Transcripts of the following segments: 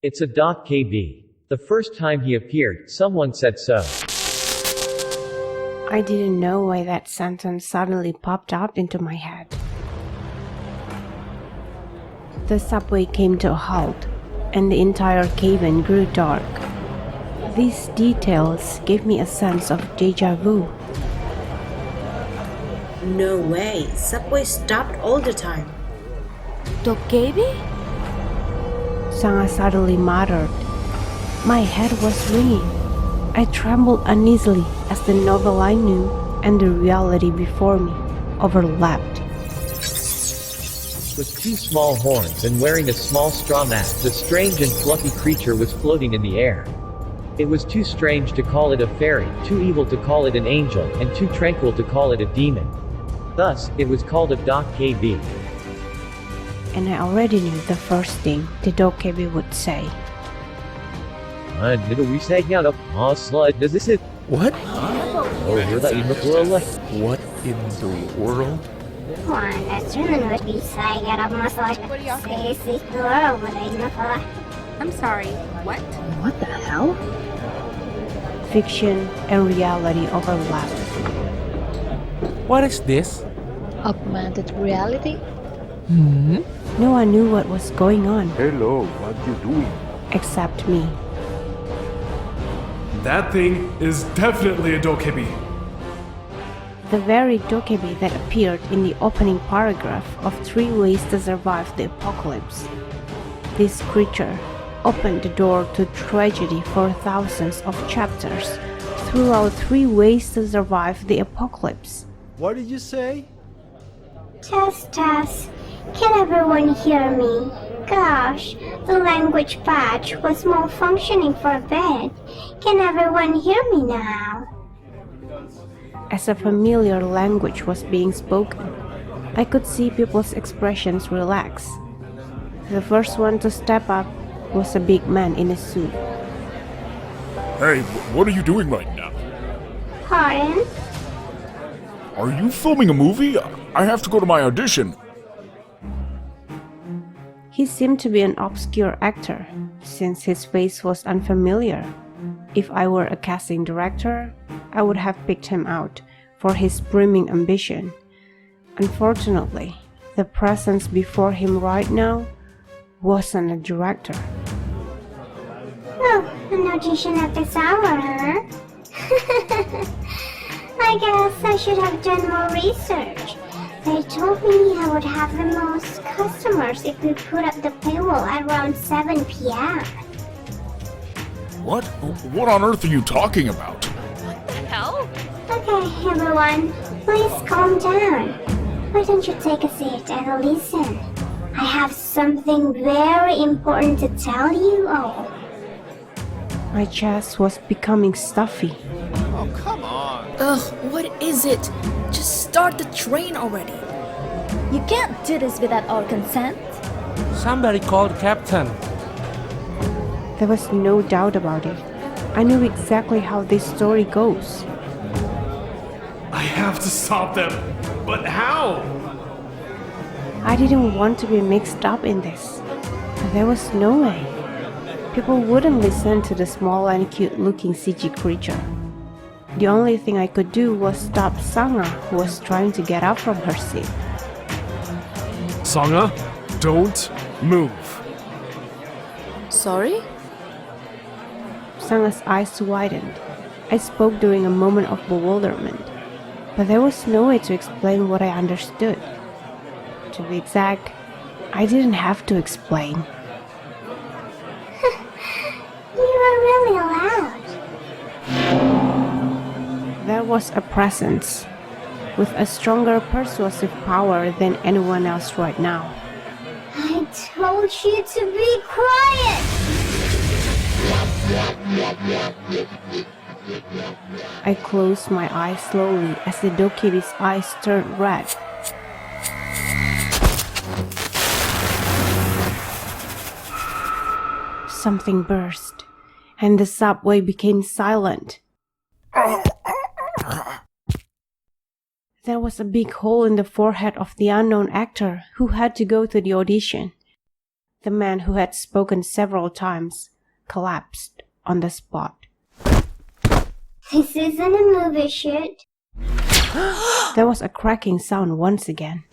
It's a Doc KB. The first time he appeared, someone said so. I didn't know why that sentence suddenly popped up into my head. The subway came to a halt, and the entire cabin grew dark. These details gave me a sense of déjà vu. No way, subway stopped all the time. Dokja? Sanga suddenly muttered. My head was ringing. I trembled uneasily as the novel I knew and the reality before me overlapped. With two small horns and wearing a small straw mat, the strange and fluffy creature was floating in the air. It was too strange to call it a fairy, too evil to call it an angel, and too tranquil to call it a demon. Thus, it was called a Doc KB. And I already knew the first thing the Dokja would say. What? What in the world? I'm sorry, what? What the hell? Fiction and reality overlapped. What is this? Augmented reality? No one knew what was going on Hello, what you doing? except me. That thing is definitely a dokebi. The very Dokja that appeared in the opening paragraph of 3 Ways to Survive the Apocalypse. This creature opened the door to tragedy for thousands of chapters throughout 3 Ways to Survive the Apocalypse. What did you say? Test. Can everyone hear me? Gosh, the language patch was malfunctioning for a bit. Can everyone hear me now? As a familiar language was being spoken, I could see people's expressions relax. The first one to step up was a big man in a suit. Hey, what are you doing right now? Pardon? Are you filming a movie? I have to go to my audition. He seemed to be an obscure actor, since his face was unfamiliar. If I were a casting director, I would have picked him out for his brimming ambition. Unfortunately, the presence before him right now wasn't a director. Oh, an audition at this hour, huh? I guess I should have done more research. They told me I would have the most customers if we put up the paywall at around 7 p.m. What? What on earth are you talking about? Hell? Okay, everyone, please calm down. Why don't you take a seat and listen? I have something very important to tell you all. My chest was becoming stuffy. Oh, come on. Ugh, what is it? Just start the train already. You can't do this without our consent. Somebody called Captain. There was no doubt about it. I knew exactly how this story goes. I have to stop them. But how? I didn't want to be mixed up in this. There was no way. People wouldn't listen to the small and cute-looking CG creature. The only thing I could do was stop Sanga, who was trying to get up from her seat. Sanga, don't move. Sorry? Sanga's eyes widened. I spoke during a moment of bewilderment, but there was no way to explain what I understood. To be exact, I didn't have to explain. You are really loud. There was a presence, with a stronger persuasive power than anyone else right now. I told you to be quiet! I closed my eyes slowly as the Dokja's eyes turned red. Something burst, and the subway became silent. There was a big hole in the forehead of the unknown actor who had to go to the audition. The man who had spoken several times collapsed on the spot. This isn't a movie shoot. There was a cracking sound once again.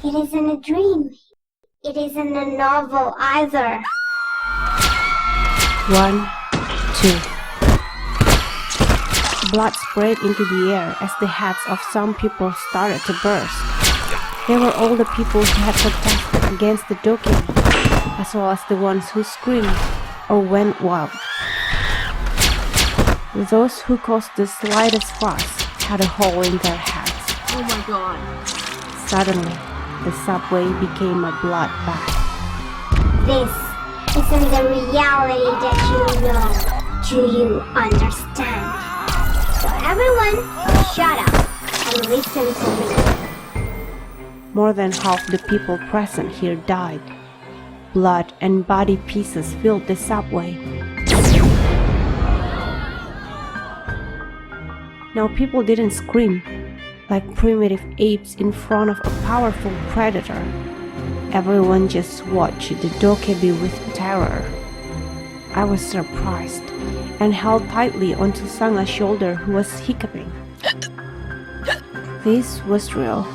It isn't a dream. It isn't a novel either. 1, 2. Blood sprayed into the air as the heads of some people started to burst. They were all the people who had protested against the dokebi, as well as the ones who screamed or went wild. Those who caused the slightest fuss had a hole in their heads. Oh my god. Suddenly, the subway became a bloodbath. This isn't the reality that you know. Do you understand? So everyone, shut up and listen to me. More than half the people present here died. Blood and body pieces filled the subway. Now people didn't scream like primitive apes in front of a powerful predator. Everyone just watched the dokebi with terror. I was surprised and held tightly onto Sanga's shoulder, who was hiccuping. This was real.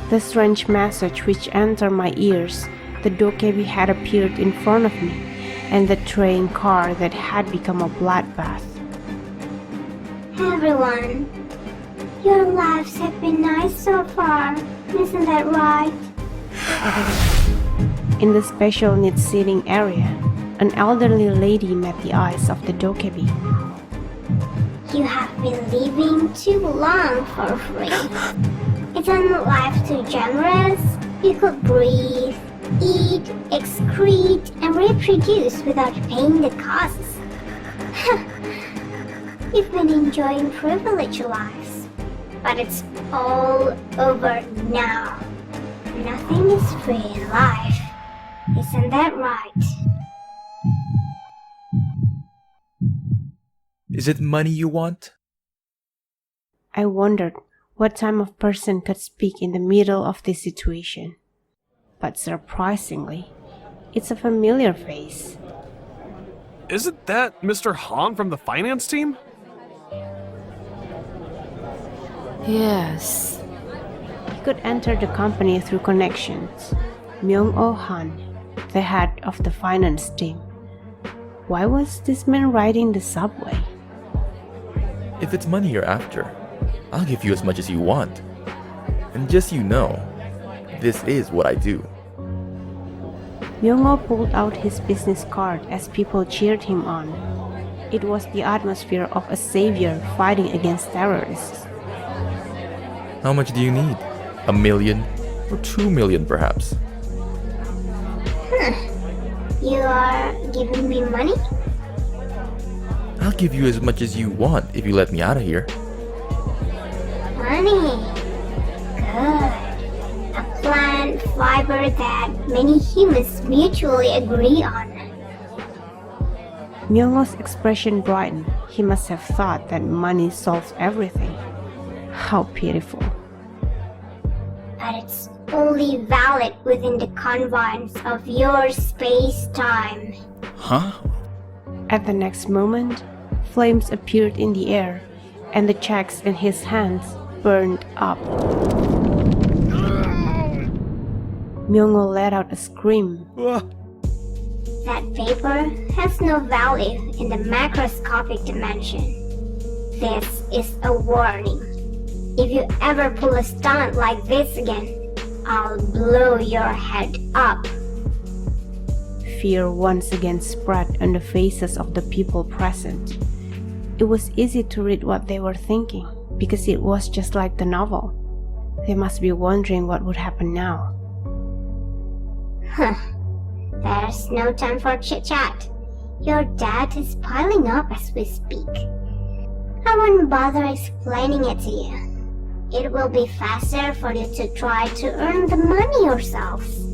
The strange message which entered my ears, the dokebi had appeared in front of me, and the train car that had become a bloodbath. Everyone, your lives have been nice so far, isn't that right? In the special needs seating area, an elderly lady met the eyes of the dokebi. You have been living too long for free. Isn't life too generous? You could breathe, eat, excrete, and reproduce without paying the costs. You've been enjoying privileged lives, but it's all over now. Nothing is free in life. Isn't that right? Is it money you want? I wondered what type of person could speak in the middle of this situation. But surprisingly, it's a familiar face. Isn't that Mr. Han from the finance team? Yes. He could enter the company through connections. Myung-oh Han, the head of the finance team. Why was this man riding the subway? If it's money you're after, I'll give you as much as you want. And just so you know, this is what I do. Myung-oh pulled out his business card as people cheered him on. It was the atmosphere of a savior fighting against terrorists. How much do you need? 1 million? Or 2 million perhaps? You are giving me money? I'll give you as much as you want if you let me out of here. Money. Good. A plant fiber that many humans mutually agree on. Myung-oh's expression brightened. He must have thought that money solves everything. How pitiful. But it's only valid within the confines of your space-time. Huh? At the next moment, flames appeared in the air, and the checks in his hands burned up. Myung-oh let out a scream. That paper has no value in the macroscopic dimension. This is a warning. If you ever pull a stunt like this again, I'll blow your head up. Fear once again spread on the faces of the people present. It was easy to read what they were thinking, because it was just like the novel. They must be wondering what would happen now. Huh. There's no time for chit-chat. Your debt is piling up as we speak. I won't bother explaining it to you. It will be faster for you to try to earn the money yourselves.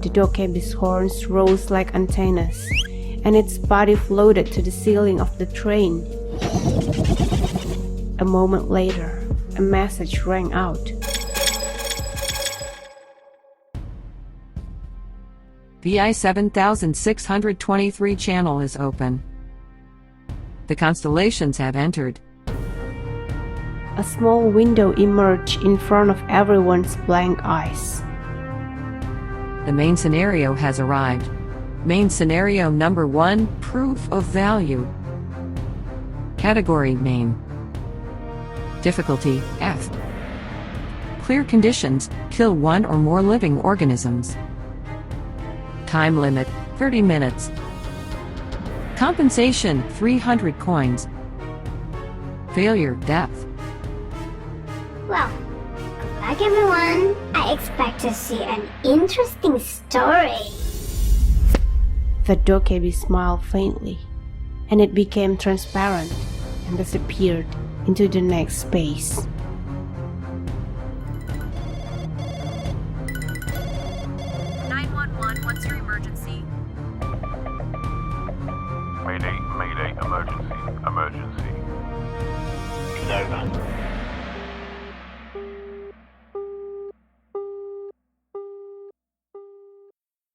The dokebi's horns rose like antennas, and its body floated to the ceiling of the train. A moment later, a message rang out. VI 7623 channel is open. The constellations have entered. A small window emerged in front of everyone's blank eyes. The main scenario has arrived. Main scenario number 1, proof of value. Category main. Difficulty F. Clear conditions, kill 1 or more living organisms. Time limit 30 minutes. Compensation 300 coins. Failure death. Well, good luck everyone. I expect to see an interesting story. The Dokkaebi smiled faintly, and it became transparent and disappeared into the next space. What's your emergency? Mayday, emergency. It's over.